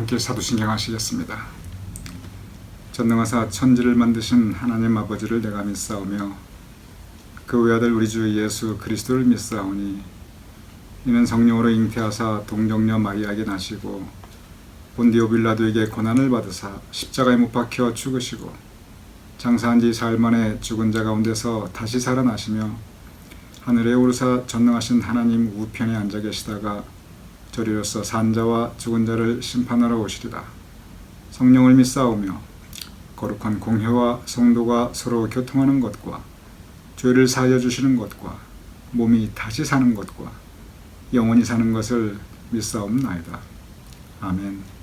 함께 사도신경 하시겠습니다. 전능하사 천지를 만드신 하나님 아버지를 내가 믿사오며 그 외아들 우리 주 예수 그리스도를 믿사오니 이는 성령으로 잉태하사 동정녀 마리아에게 나시고 본디오 빌라도에게 고난을 받으사 십자가에 못 박혀 죽으시고 장사한 지 사흘 만에 죽은 자 가운데서 다시 살아나시며 하늘에 오르사 전능하신 하나님 우편에 앉아 계시다가 저리로서 산 자와 죽은 자를 심판하러 오시리라. 성령을 믿사오며 거룩한 공회와 성도가 서로 교통하는 것과 죄를 사하여 주시는 것과 몸이 다시 사는 것과 영원히 사는 것을 믿사옵나이다. 아멘.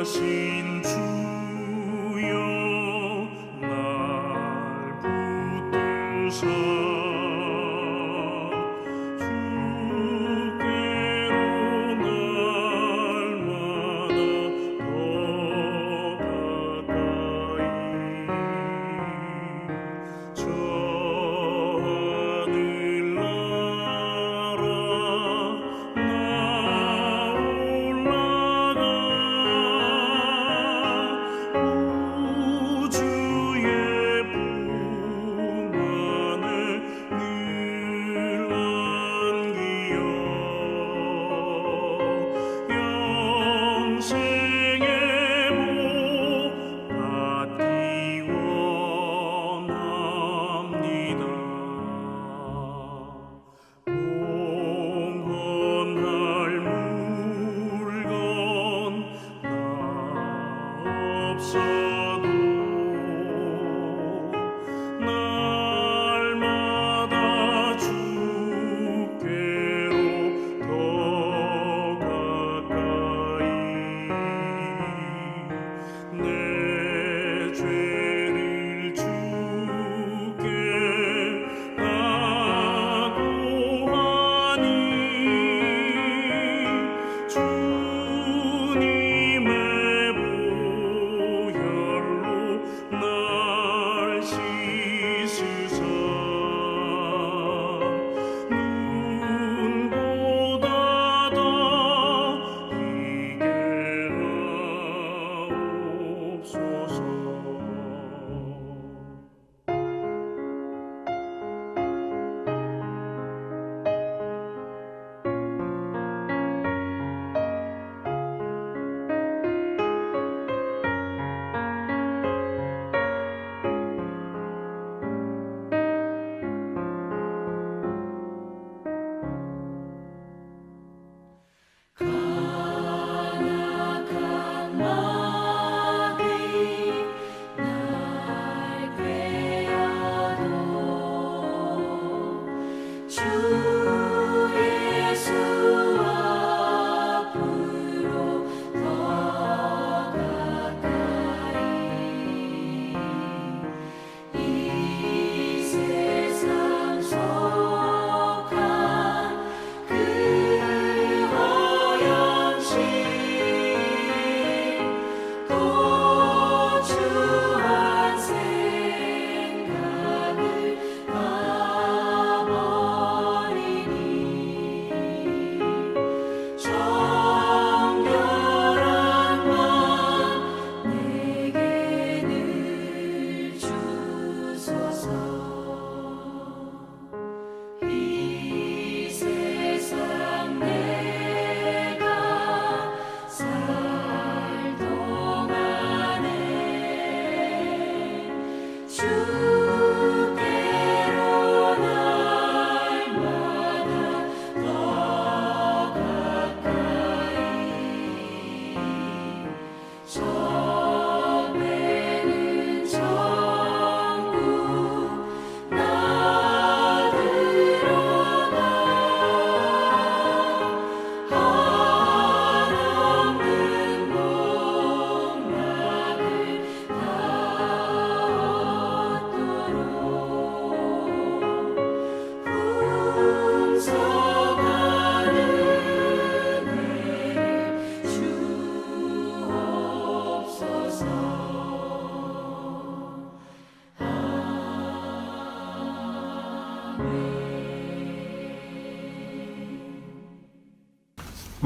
귀하신 주여 날 붙드사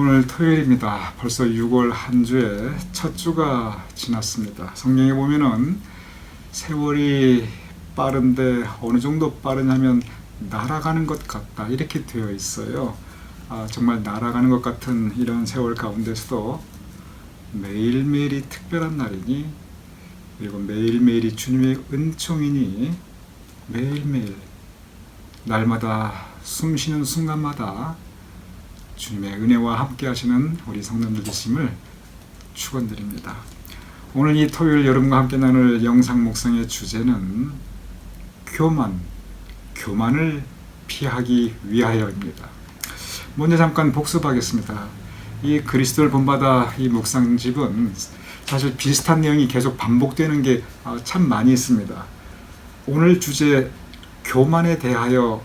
오늘 토요일입니다. 벌써 6월 한 주의 첫 주가 지났습니다. 성경에 보면은 세월이 빠른데 어느 정도 빠르냐면 날아가는 것 같다 이렇게 되어 있어요. 정말 날아가는 것 같은 이런 세월 가운데서도 매일매일이 특별한 날이니, 그리고 매일매일이 주님의 은총이니, 매일매일 날마다 숨쉬는 순간마다 주님의 은혜와 함께 하시는 우리 성도들 되심을 축원드립니다. 오늘 이 토요일 여러분과 함께 나눌 영상 묵상의 주제는 교만을 피하기 위하여입니다. 먼저 잠깐 복습하겠습니다. 이 그리스도를 본받아 이 묵상집은 사실 비슷한 내용이 계속 반복되는 게 참 많이 있습니다. 오늘 주제 교만에 대하여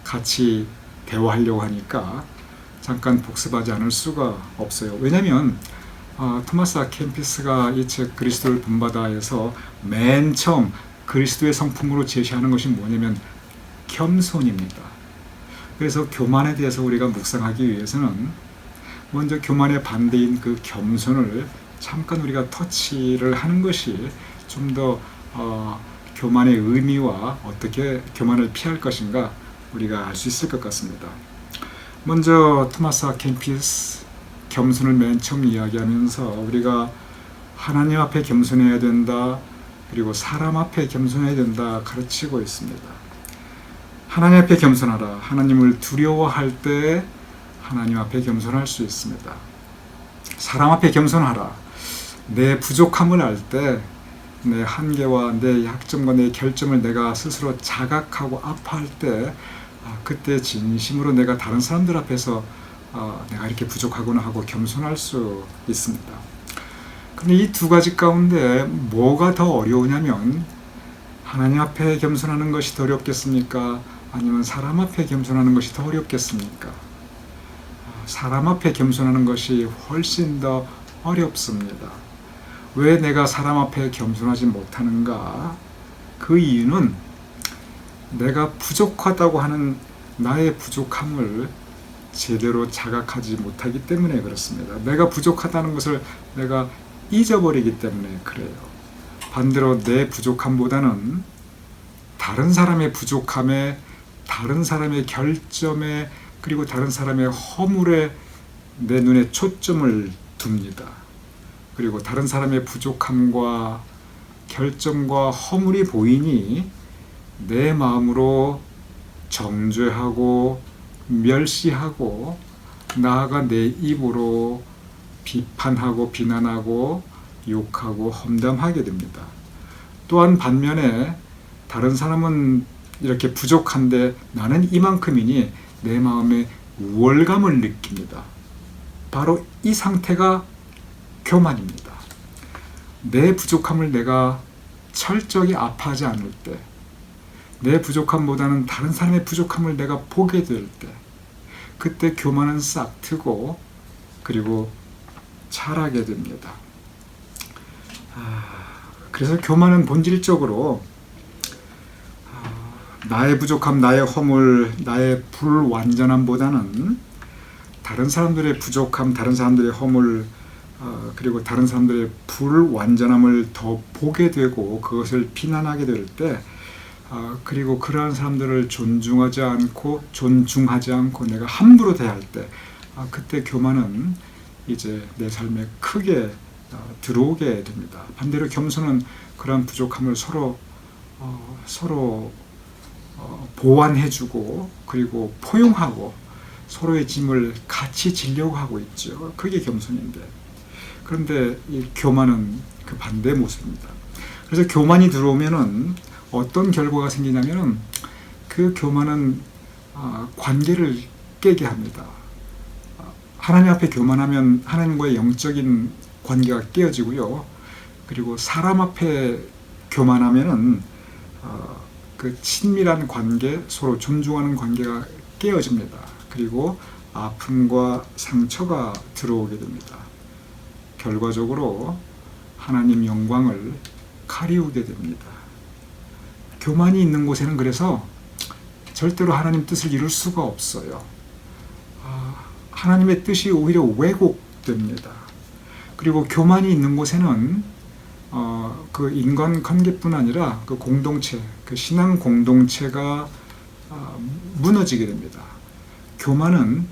같이 대화하려고 하니까 잠깐 복습하지 않을 수가 없어요. 왜냐하면 토마스 아 캠피스가 이 책 그리스도를 본받아에서 맨 처음 그리스도의 성품으로 제시하는 것이 뭐냐면 겸손입니다. 그래서 교만에 대해서 우리가 묵상하기 위해서는 먼저 교만의 반대인 그 겸손을 잠깐 우리가 터치를 하는 것이 좀 더 교만의 의미와 어떻게 교만을 피할 것인가 우리가 알 수 있을 것 같습니다. 먼저 토마스 아 캠피스 겸손을 맨 처음 이야기하면서 우리가 하나님 앞에 겸손해야 된다, 그리고 사람 앞에 겸손해야 된다 가르치고 있습니다. 하나님 앞에 겸손하라. 하나님을 두려워할 때 하나님 앞에 겸손할 수 있습니다. 사람 앞에 겸손하라. 내 부족함을 알 때 내 한계와 내 약점과 내 결점을 내가 스스로 자각하고 아파할 때 그때 진심으로 내가 다른 사람들 앞에서 내가 이렇게 부족하구나 하고 겸손할 수 있습니다. 그런데 이 두 가지 가운데 뭐가 더 어려우냐면, 하나님 앞에 겸손하는 것이 더 어렵겠습니까? 아니면 사람 앞에 겸손하는 것이 더 어렵겠습니까? 사람 앞에 겸손하는 것이 훨씬 더 어렵습니다. 왜 내가 사람 앞에 겸손하지 못하는가? 그 이유는 내가 부족하다고 하는 나의 부족함을 제대로 자각하지 못하기 때문에 그렇습니다. 내가 부족하다는 것을 내가 잊어버리기 때문에 그래요. 반대로 내 부족함보다는 다른 사람의 부족함에, 다른 사람의 결점에, 그리고 다른 사람의 허물에 내 눈에 초점을 둡니다. 그리고 다른 사람의 부족함과 결점과 허물이 보이니 내 마음으로 정죄하고 멸시하고, 나아가 내 입으로 비판하고 비난하고 욕하고 험담하게 됩니다. 또한 반면에 다른 사람은 이렇게 부족한데 나는 이만큼이니 내 마음에 우월감을 느낍니다. 바로 이 상태가 교만입니다. 내 부족함을 내가 철저히 아파하지 않을 때, 내 부족함보다는 다른 사람의 부족함을 내가 보게 될 때, 그때 교만은 싹 트고 그리고 자라게 됩니다. 그래서 교만은 본질적으로 나의 부족함, 나의 허물, 나의 불완전함보다는 다른 사람들의 부족함, 다른 사람들의 허물, 그리고 다른 사람들의 불완전함을 더 보게 되고 그것을 비난하게 될 때, 그리고 그러한 사람들을 존중하지 않고 내가 함부로 대할 때, 그때 교만은 이제 내 삶에 크게 들어오게 됩니다. 반대로 겸손은 그러한 부족함을 서로 보완해주고 그리고 포용하고 서로의 짐을 같이 지려고 하고 있죠. 그게 겸손인데, 그런데 이 교만은 그 반대의 모습입니다. 그래서 교만이 들어오면은 어떤 결과가 생기냐면은 그 교만은 관계를 깨게 합니다. 하나님 앞에 교만하면 하나님과의 영적인 관계가 깨어지고요. 그리고 사람 앞에 교만하면은 그 친밀한 관계, 서로 존중하는 관계가 깨어집니다. 그리고 아픔과 상처가 들어오게 됩니다. 결과적으로 하나님 영광을 가리우게 됩니다. 교만이 있는 곳에는 그래서 절대로 하나님 뜻을 이룰 수가 없어요. 하나님의 뜻이 오히려 왜곡됩니다. 그리고 교만이 있는 곳에는 그 인간 관계뿐 아니라 그 공동체, 그 신앙 공동체가 무너지게 됩니다. 교만은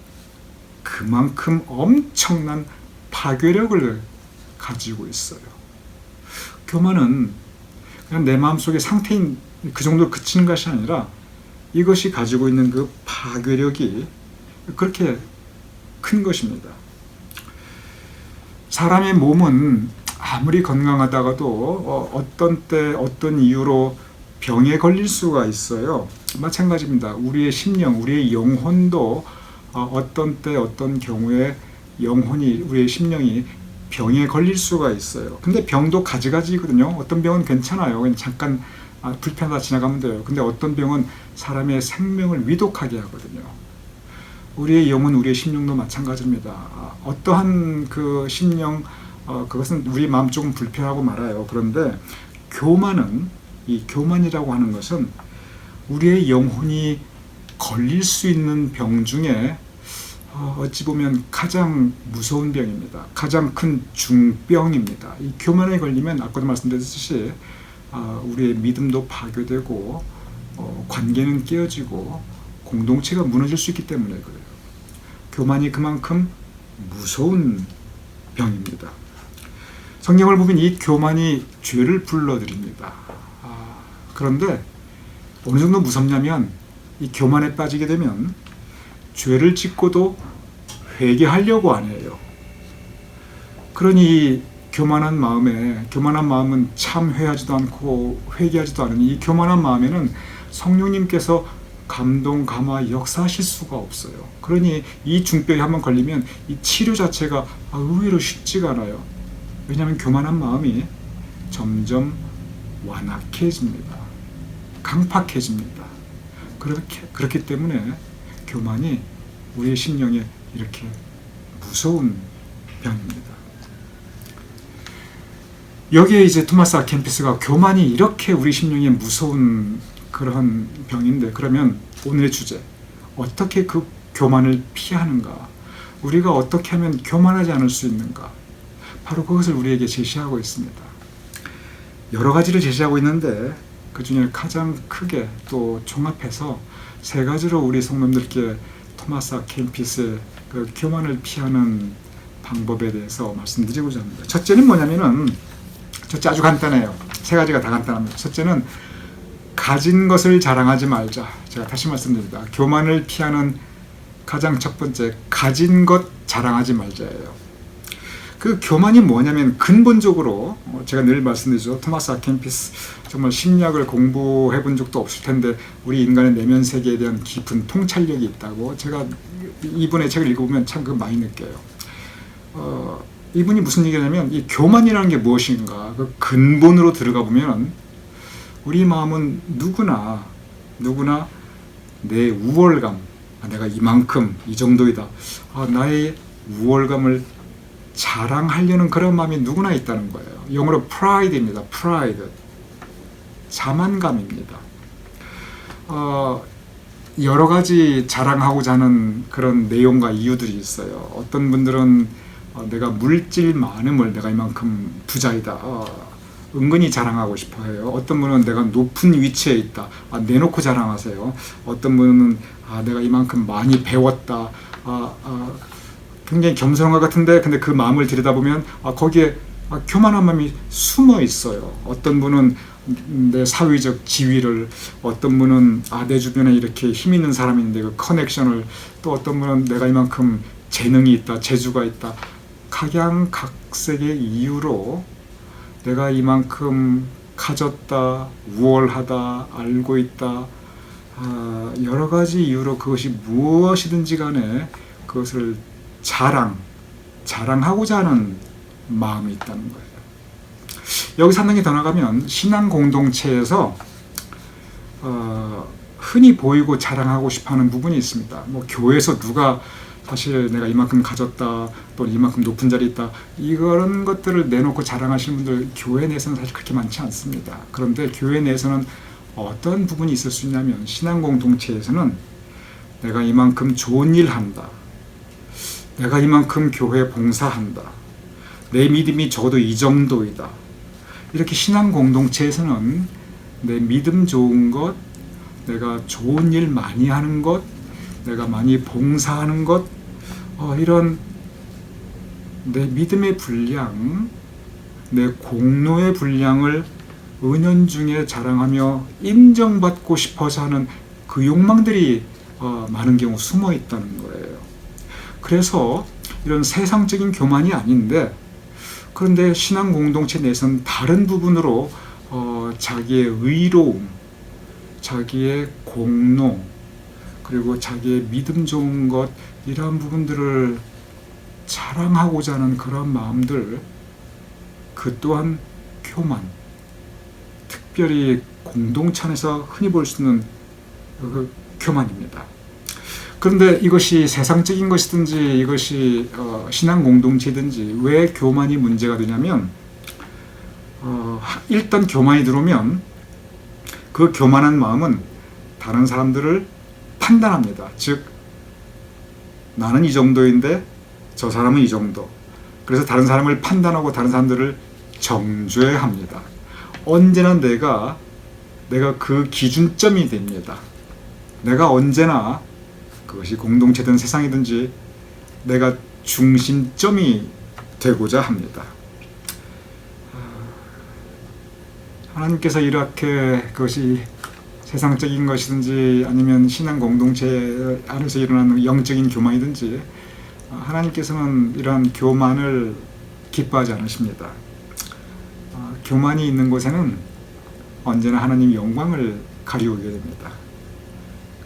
그만큼 엄청난 파괴력을 가지고 있어요. 교만은 그냥 내 마음속의 상태인 그 정도로 그치는 것이 아니라 이것이 가지고 있는 그 파괴력이 그렇게 큰 것입니다. 사람의 몸은 아무리 건강하다가도 어떤 때 어떤 이유로 병에 걸릴 수가 있어요. 마찬가지입니다. 우리의 심령, 우리의 영혼도 어떤 때 어떤 경우에 영혼이, 우리의 심령이 병에 걸릴 수가 있어요. 근데 병도 가지가지거든요. 어떤 병은 괜찮아요. 그냥 잠깐 불편하다 지나가면 돼요. 근데 어떤 병은 사람의 생명을 위독하게 하거든요. 우리의 영혼, 우리의 심령도 마찬가지입니다. 어떠한 그 심령, 그것은 우리 마음 조금 불편하고 말아요. 그런데 교만은, 이 교만이라고 하는 것은 우리의 영혼이 걸릴 수 있는 병 중에 어찌 보면 가장 무서운 병입니다. 가장 큰 중병입니다. 이 교만에 걸리면 아까도 말씀드렸듯이 우리의 믿음도 파괴되고 관계는 깨어지고 공동체가 무너질 수 있기 때문에 그래요. 교만이 그만큼 무서운 병입니다. 성경을 보면 이 교만이 죄를 불러들입니다. 그런데 어느 정도 무섭냐면 이 교만에 빠지게 되면 죄를 짓고도 회개하려고 안 해요. 그러니 교만한 마음은 참회하지도 않고 회개하지도 않은 이 교만한 마음에는 성령님께서 감동, 감화, 역사하실 수가 없어요. 그러니 이 중병에 한번 걸리면 이 치료 자체가 의외로 쉽지가 않아요. 왜냐하면 교만한 마음이 점점 완악해집니다. 강팍해집니다. 그렇기 때문에 교만이 우리의 심령에 이렇게 무서운 병입니다. 여기에 이제 토마스 아 켐피스가 교만이 이렇게 우리 심령에 무서운 그런 병인데, 그러면 오늘의 주제, 어떻게 그 교만을 피하는가? 우리가 어떻게 하면 교만하지 않을 수 있는가? 바로 그것을 우리에게 제시하고 있습니다. 여러 가지를 제시하고 있는데 그 중에 가장 크게 또 종합해서 세 가지로 우리 성도님들께 토마스 아 켐피스의 그 교만을 피하는 방법에 대해서 말씀드리고자 합니다. 첫째는 뭐냐면은, 첫째 아주 간단해요. 세 가지가 다 간단합니다. 첫째는 가진 것을 자랑하지 말자. 제가 다시 말씀드립니다. 교만을 피하는 가장 첫 번째, 가진 것 자랑하지 말자예요. 그 교만이 뭐냐면 근본적으로 제가 늘 말씀드리죠. 토마스 아 켐피스 정말 심리학을 공부해 본 적도 없을 텐데 우리 인간의 내면 세계에 대한 깊은 통찰력이 있다고, 제가 이분의 책을 읽어보면 참 그거 많이 느껴요. 이분이 무슨 얘기냐면 이 교만이라는 게 무엇인가, 그 근본으로 들어가 보면 우리 마음은 누구나 내 우월감, 내가 이만큼 이 정도이다, 나의 우월감을 자랑하려는 그런 마음이 누구나 있다는 거예요. 영어로 pride입니다. pride. 자만감입니다. 여러 가지 자랑하고자 하는 그런 내용과 이유들이 있어요. 어떤 분들은 내가 물질 많음을, 내가 이만큼 부자이다, 은근히 자랑하고 싶어 해요. 어떤 분은 내가 높은 위치에 있다, 내놓고 자랑하세요. 어떤 분은 내가 이만큼 많이 배웠다, 굉장히 겸손한 것 같은데 근데 그 마음을 들여다보면 거기에 교만한 마음이 숨어 있어요. 어떤 분은 내 사회적 지위를, 어떤 분은 내 주변에 이렇게 힘 있는 사람이 있는데 그 커넥션을, 또 어떤 분은 내가 이만큼 재능이 있다, 재주가 있다, 각양각색의 이유로 내가 이만큼 가졌다, 우월하다, 알고 있다, 여러 가지 이유로 그것이 무엇이든지 간에 그것을 자랑하고자 하는 마음이 있다는 거예요. 여기서 한 단계 더 나가면 신앙 공동체에서 흔히 보이고 자랑하고 싶어하는 부분이 있습니다. 뭐 교회에서 누가 사실 내가 이만큼 가졌다, 또 이만큼 높은 자리에 있다, 이런 것들을 내놓고 자랑하시는 분들 교회 내에서는 사실 그렇게 많지 않습니다. 그런데 교회 내에서는 어떤 부분이 있을 수 있냐면, 신앙 공동체에서는 내가 이만큼 좋은 일 한다, 내가 이만큼 교회 봉사한다. 내 믿음이 적어도 이 정도이다. 이렇게 신앙 공동체에서는 내 믿음 좋은 것, 내가 좋은 일 많이 하는 것, 내가 많이 봉사하는 것, 이런 내 믿음의 분량, 내 공로의 분량을 은연중에 자랑하며 인정받고 싶어서 하는 그 욕망들이 많은 경우 숨어 있다는 거예요. 그래서 이런 세상적인 교만이 아닌데, 그런데 신앙 공동체 내에서는 다른 부분으로 자기의 의로움, 자기의 공로, 그리고 자기의 믿음 좋은 것, 이러한 부분들을 자랑하고자 하는 그런 마음들, 그 또한 교만, 특별히 공동체 안에서 흔히 볼 수 있는 그 교만입니다. 그런데 이것이 세상적인 것이든지 이것이 신앙 공동체든지 왜 교만이 문제가 되냐면, 일단 교만이 들어오면 그 교만한 마음은 다른 사람들을 판단합니다. 즉, 나는 이 정도인데 저 사람은 이 정도. 그래서 다른 사람을 판단하고 다른 사람들을 정죄합니다. 언제나 내가 그 기준점이 됩니다. 내가 언제나 그것이 공동체든 세상이든지 내가 중심점이 되고자 합니다. 하나님께서 이렇게 그것이 세상적인 것이든지 아니면 신앙 공동체 안에서 일어나는 영적인 교만이든지 하나님께서는 이러한 교만을 기뻐하지 않으십니다. 교만이 있는 곳에는 언제나 하나님의 영광을 가리우게 됩니다.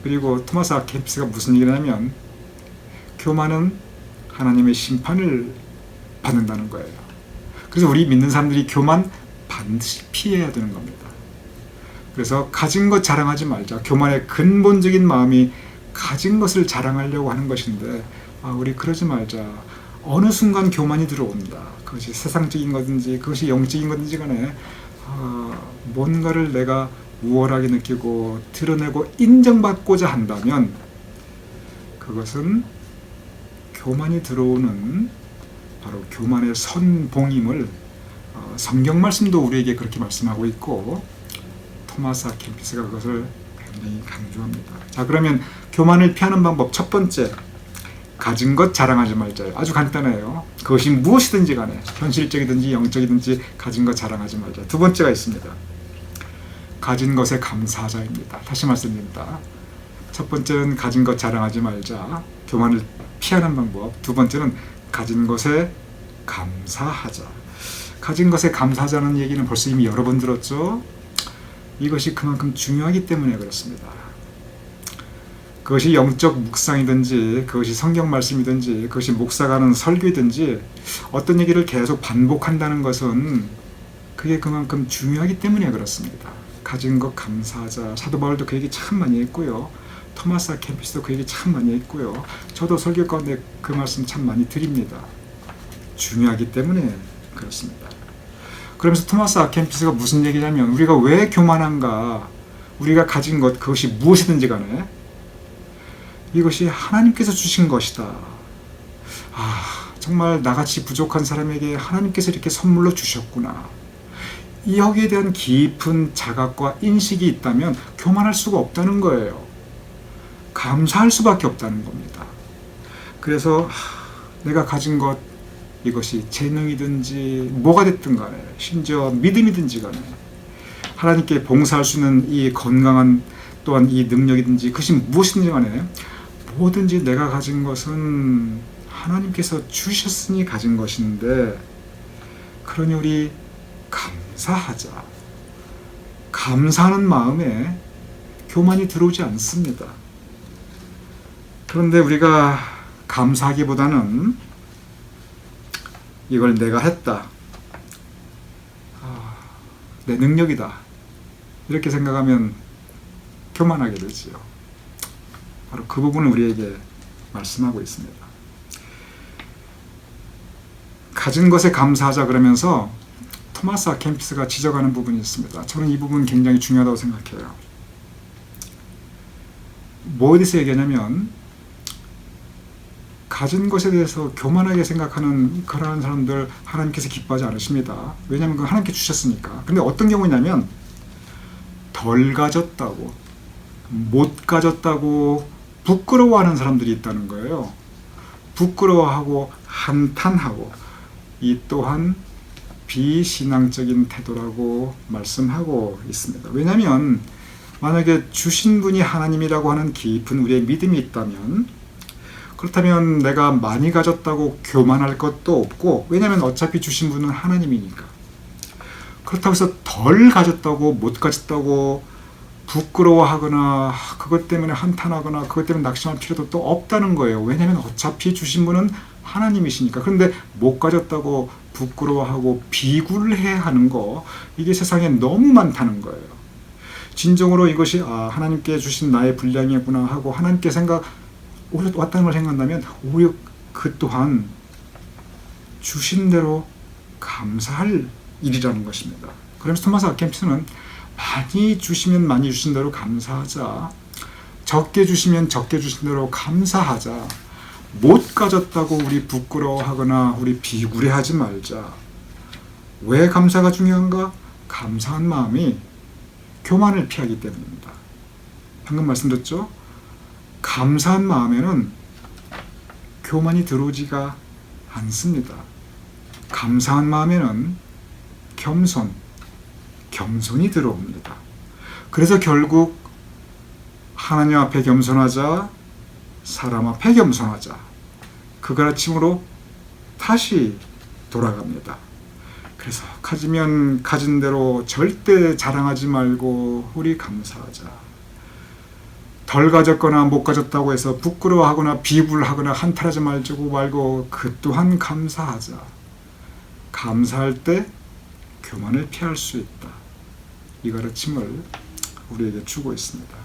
그리고 토마스 아 켐스가 무슨 얘기를 하냐면, 교만은 하나님의 심판을 받는다는 거예요. 그래서 우리 믿는 사람들이 교만 반드시 피해야 되는 겁니다. 그래서 가진 것 자랑하지 말자. 교만의 근본적인 마음이 가진 것을 자랑하려고 하는 것인데, 우리 그러지 말자. 어느 순간 교만이 들어온다. 그것이 세상적인 거든지 그것이 영적인 거든지 간에 뭔가를 내가 우월하게 느끼고 드러내고 인정받고자 한다면 그것은 교만이 들어오는 바로 교만의 선봉임을 성경 말씀도 우리에게 그렇게 말씀하고 있고, 토마스 아 켐스가 그것을 굉장히 강조합니다. 자, 그러면 교만을 피하는 방법 첫 번째, 가진 것 자랑하지 말자예요. 아주 간단해요. 그것이 무엇이든지 간에 현실적이든지 영적이든지 가진 것 자랑하지 말자. 두 번째가 있습니다. 가진 것에 감사하자입니다. 다시 말씀드립니다. 첫 번째는 가진 것 자랑하지 말자, 교만을 피하는 방법. 두 번째는 가진 것에 감사하자. 가진 것에 감사하자는 얘기는 벌써 이미 여러 번 들었죠. 이것이 그만큼 중요하기 때문에 그렇습니다. 그것이 영적 묵상이든지 그것이 성경 말씀이든지 그것이 목사가 하는 설교이든지 어떤 얘기를 계속 반복한다는 것은 그게 그만큼 중요하기 때문에 그렇습니다. 가진 것 감사하자. 사도 바울도 그 얘기 참 많이 했고요. 토마스 아 켐스도 그 얘기 참 많이 했고요. 저도 설교 가운데 그 말씀 참 많이 드립니다. 중요하기 때문에 그렇습니다. 그러면서 토마스 아 켐스가 무슨 얘기냐면, 우리가 왜 교만한가, 우리가 가진 것 그것이 무엇이든지 간에 이것이 하나님께서 주신 것이다. 정말 나같이 부족한 사람에게 하나님께서 이렇게 선물로 주셨구나. 여기에 대한 깊은 자각과 인식이 있다면 교만할 수가 없다는 거예요. 감사할 수밖에 없다는 겁니다. 그래서 내가 가진 것, 이것이 재능이든지 뭐가 됐든 간에, 심지어 믿음이든지 간에 하나님께 봉사할 수 있는 이 건강한 또한 이 능력이든지 그것이 무엇이든지 간에 뭐든지 내가 가진 것은 하나님께서 주셨으니 가진 것인데, 그러니 우리 감사하자. 감사하는 마음에 교만이 들어오지 않습니다. 그런데 우리가 감사하기보다는 이걸 내가 했다, 내 능력이다, 이렇게 생각하면 교만하게 되지요. 바로 그 부분을 우리에게 말씀하고 있습니다. 가진 것에 감사하자 그러면서 토마스 아 켐스가 지적하는 부분이 있습니다. 저는 이 부분 굉장히 중요하다고 생각해요. 뭐 어디서 얘기하냐면, 가진 것에 대해서 교만하게 생각하는 그러한 사람들 하나님께서 기뻐하지 않으십니다. 왜냐하면 그 하나님께 주셨으니까. 근데 어떤 경우냐면 덜 가졌다고, 못 가졌다고 부끄러워하는 사람들이 있다는 거예요. 부끄러워하고 한탄하고, 이 또한 비신앙적인 태도라고 말씀하고 있습니다. 왜냐하면 만약에 주신 분이 하나님이라고 하는 깊은 우리의 믿음이 있다면, 그렇다면 내가 많이 가졌다고 교만할 것도 없고, 왜냐하면 어차피 주신 분은 하나님이니까. 그렇다고 해서 덜 가졌다고, 못 가졌다고 부끄러워하거나 그것 때문에 한탄하거나 그것 때문에 낙심할 필요도 또 없다는 거예요. 왜냐하면 어차피 주신 분은 하나님이시니까. 그런데 못 가졌다고 부끄러워하고 비굴해하는 거, 이게 세상에 너무 많다는 거예요. 진정으로 이것이 하나님께 주신 나의 분량이구나 하고 하나님께 왔다는 걸 생각한다면 오히려 그 또한 주신 대로 감사할 일이라는 것입니다. 그러면서 토마스 아켐스는 많이 주시면 많이 주신 대로 감사하자, 적게 주시면 적게 주신 대로 감사하자, 못 가졌다고 우리 부끄러워하거나 우리 비굴해하지 말자. 왜 감사가 중요한가? 감사한 마음이 교만을 피하기 때문입니다. 방금 말씀드렸죠? 감사한 마음에는 교만이 들어오지가 않습니다. 감사한 마음에는 겸손이 들어옵니다. 그래서 결국 하나님 앞에 겸손하자, 사람 앞에 겸손하자, 그 가르침으로 다시 돌아갑니다. 그래서 가지면 가진 대로 절대 자랑하지 말고 우리 감사하자. 덜 가졌거나 못 가졌다고 해서 부끄러워하거나 비굴하거나 한탄하지 말고 그 또한 감사하자. 감사할 때 교만을 피할 수 있다. 이 가르침을 우리에게 주고 있습니다.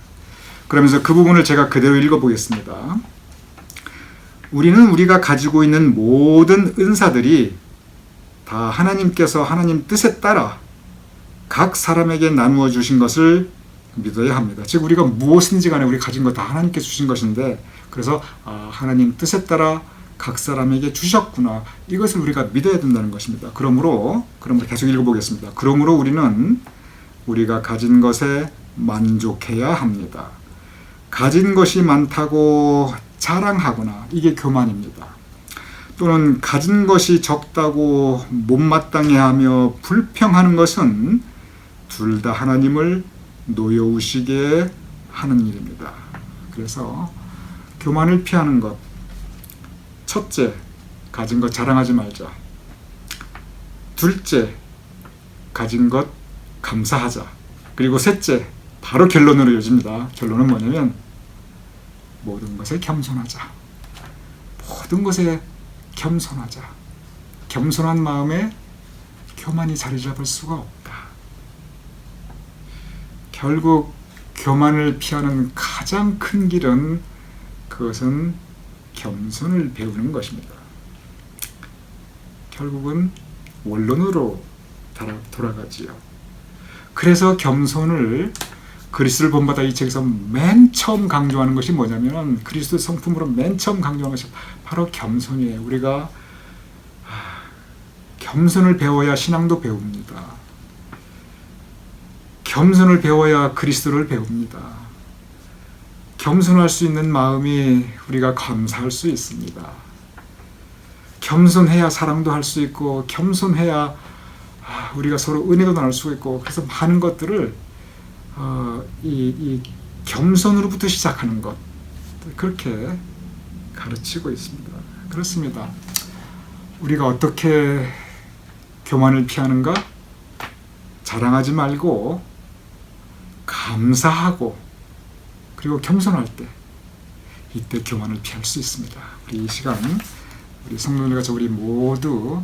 그러면서 그 부분을 제가 그대로 읽어보겠습니다. 우리는 우리가 가지고 있는 모든 은사들이 다 하나님께서 하나님 뜻에 따라 각 사람에게 나누어 주신 것을 믿어야 합니다. 즉 우리가 무엇인지 간에 우리 가진 것 다 하나님께 주신 것인데, 그래서 하나님 뜻에 따라 각 사람에게 주셨구나, 이것을 우리가 믿어야 된다는 것입니다. 그러므로 계속 읽어보겠습니다. 그러므로 우리는 우리가 가진 것에 만족해야 합니다. 가진 것이 많다고 자랑하거나, 이게 교만입니다. 또는 가진 것이 적다고 못마땅해하며 불평하는 것은 둘 다 하나님을 노여우시게 하는 일입니다. 그래서 교만을 피하는 것, 첫째, 가진 것 자랑하지 말자. 둘째, 가진 것 감사하자. 그리고 셋째, 바로 결론으로 이어집니다. 결론은 뭐냐면 모든 것에 겸손하자. 모든 것에 겸손하자. 겸손한 마음에 교만이 자리 잡을 수가 없다. 결국 교만을 피하는 가장 큰 길은, 그것은 겸손을 배우는 것입니다. 결국은 원론으로 돌아가지요. 그래서 겸손을, 그리스도를 본받아 이 책에서 맨 처음 강조하는 것이 뭐냐면, 그리스도 성품으로 맨 처음 강조하는 것이 바로 겸손이에요. 우리가 겸손을 배워야 신앙도 배웁니다. 겸손을 배워야 그리스도를 배웁니다. 겸손할 수 있는 마음이 우리가 감사할 수 있습니다. 겸손해야 사랑도 할 수 있고, 겸손해야 우리가 서로 은혜도 나눌 수가 있고, 그래서 많은 것들을 이 겸손으로부터 시작하는 것, 그렇게 가르치고 있습니다. 그렇습니다. 우리가 어떻게 교만을 피하는가? 자랑하지 말고 감사하고, 그리고 겸손할 때, 이때 교만을 피할 수 있습니다. 우리 이 시간, 우리 성도님과 우리 모두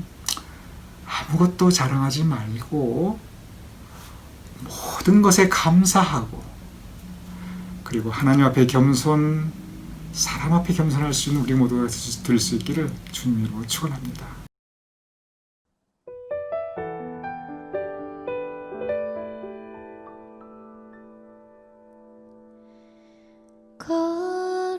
아무것도 자랑하지 말고 모든 것에 감사하고, 그리고 하나님 앞에 겸손, 사람 앞에 겸손할 수 있는 우리 모두가 될 수 있기를 주님으로 축원합니다. 거룩한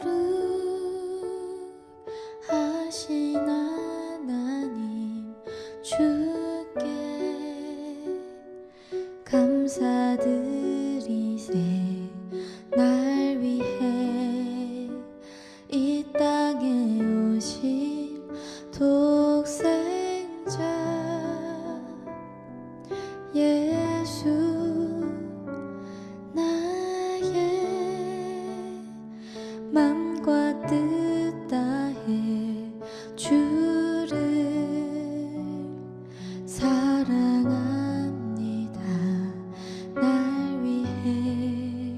예수 나의 맘과 뜻 다해 주를 사랑합니다. 날 위해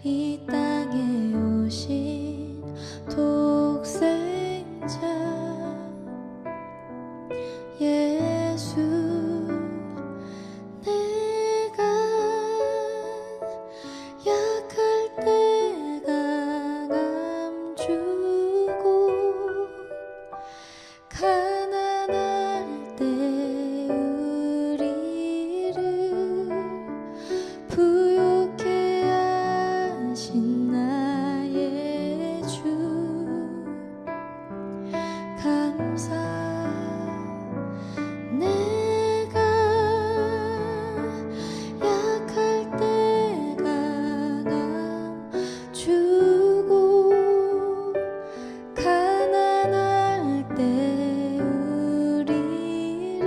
이 땅에 오신 독생자 예수 내가 약할 때 강함 주고 가난할 때 우리를 부욕해 하신 나의 주 감사 내가 약할 때 강함 주고 가난할 때 우리를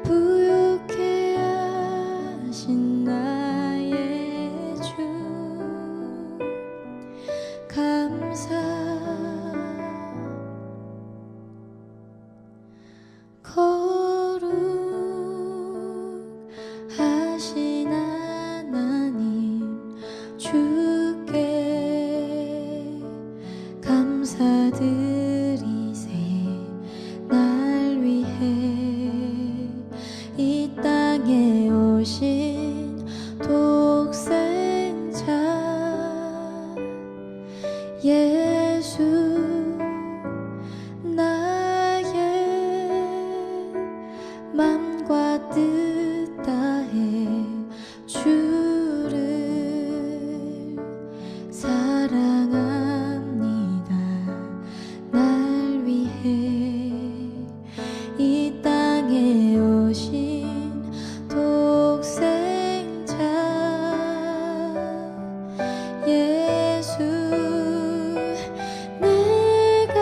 부욕해 하신 나의 주 감사 거룩하신 하나님 주께 감사드리세 날 위해 이 땅에 오신 독생자 예수 나의 맘과 뜻 다해 주를 사랑합니다. 날 위해 이 땅에 오신 독생자 예수 내가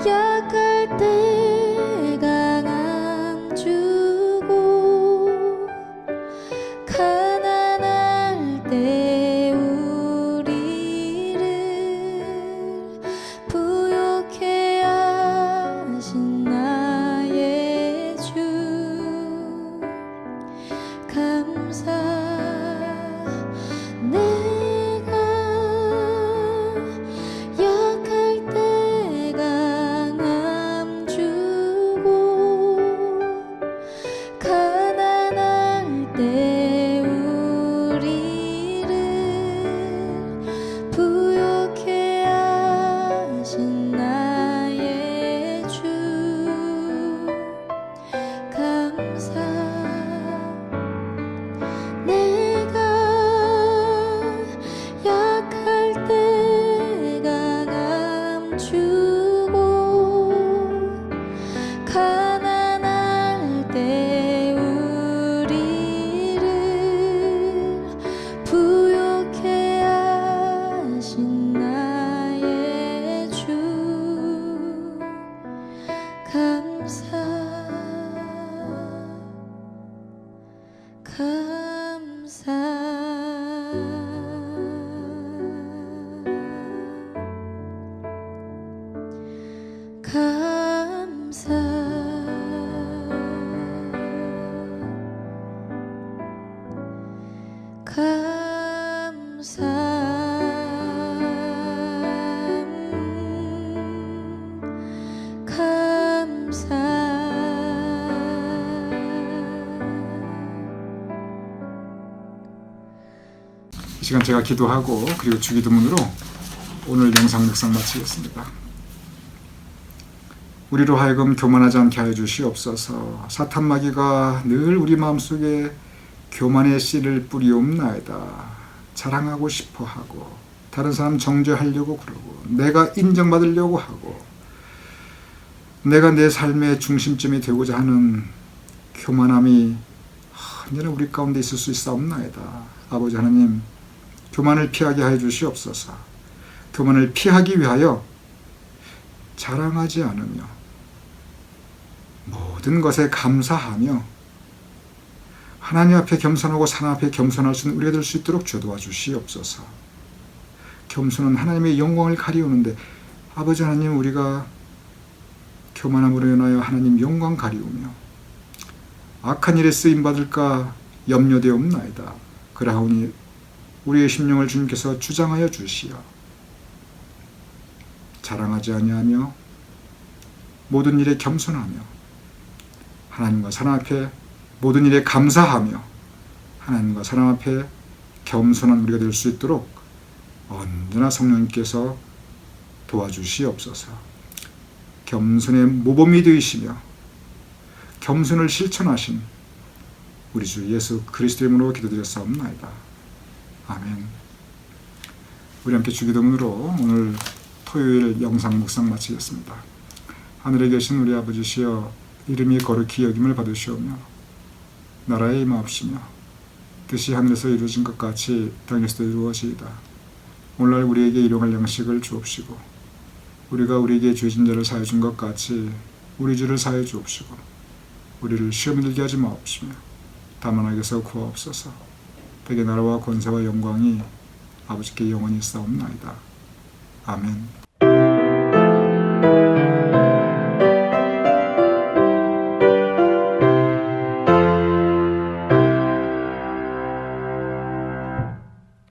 약할 때 강함 주고 가난할 때 우리를 부욕해 하신 나의 주 감사 내가 약할 때 강함 주고 가난할 때 우리를 부욕해 하신 나의 주 감사 내가 약할 때 강함 주고 가난할 때 우리를 부욕해 하신 나의 주 감사 감사 감사 이 시간 제가 기도하고 그리고 주기도문으로 오늘 영상 묵상 마치겠습니다. 우리로 하여금 교만하지 않게 하여 주시옵소서. 사탄 마귀가 늘 우리 마음속에 교만의 씨를 뿌리옵나이다. 자랑하고 싶어하고 다른 사람 정죄하려고 그러고 내가 인정받으려고 하고 내가 내 삶의 중심점이 되고자 하는 교만함이 언제나 우리 가운데 있을 수 있사옵나이다. 아버지 하나님, 교만을 피하게 하여 주시옵소서. 교만을 피하기 위하여 자랑하지 않으며 모든 것에 감사하며 하나님 앞에 겸손하고 사람 앞에 겸손할 수 있는 우리가 될 수 있도록 주여 도와주시옵소서. 겸손은 하나님의 영광을 가리우는데 아버지 하나님, 우리가 교만함으로 인하여 하나님 영광 가리우며 악한 일에 쓰임받을까 염려되옵나이다. 그러하오니 우리의 심령을 주님께서 주장하여 주시어 자랑하지 아니하며 모든 일에 겸손하며 하나님과 사람 앞에 모든 일에 감사하며 하나님과 사람 앞에 겸손한 우리가 될 수 있도록 언제나 성령님께서 도와주시옵소서. 겸손의 모범이 되시며 겸손을 실천하신 우리 주 예수 그리스도의 이름으로 기도드렸사옵나이다. 아멘. 우리 함께 주기도문으로 오늘 토요일 영상 묵상 마치겠습니다. 하늘에 계신 우리 아버지시여, 이름이 거룩히 여김을 받으시오며 나라의 임하옵시며 뜻이 하늘에서 이루어진 것 같이 땅에서도 이루어지이다. 오늘날 우리에게 일용할 양식을 주옵시고 우리가 우리에게 죄진 자를 사해 준 것 같이 우리 죄를 사해 주옵시고 우리를 시험에 들게 하지 마옵시며 다만 악에서 구하옵소서. 백의 나라와 권세와 영광이 아버지께 영원히 있사옵나이다. 아멘.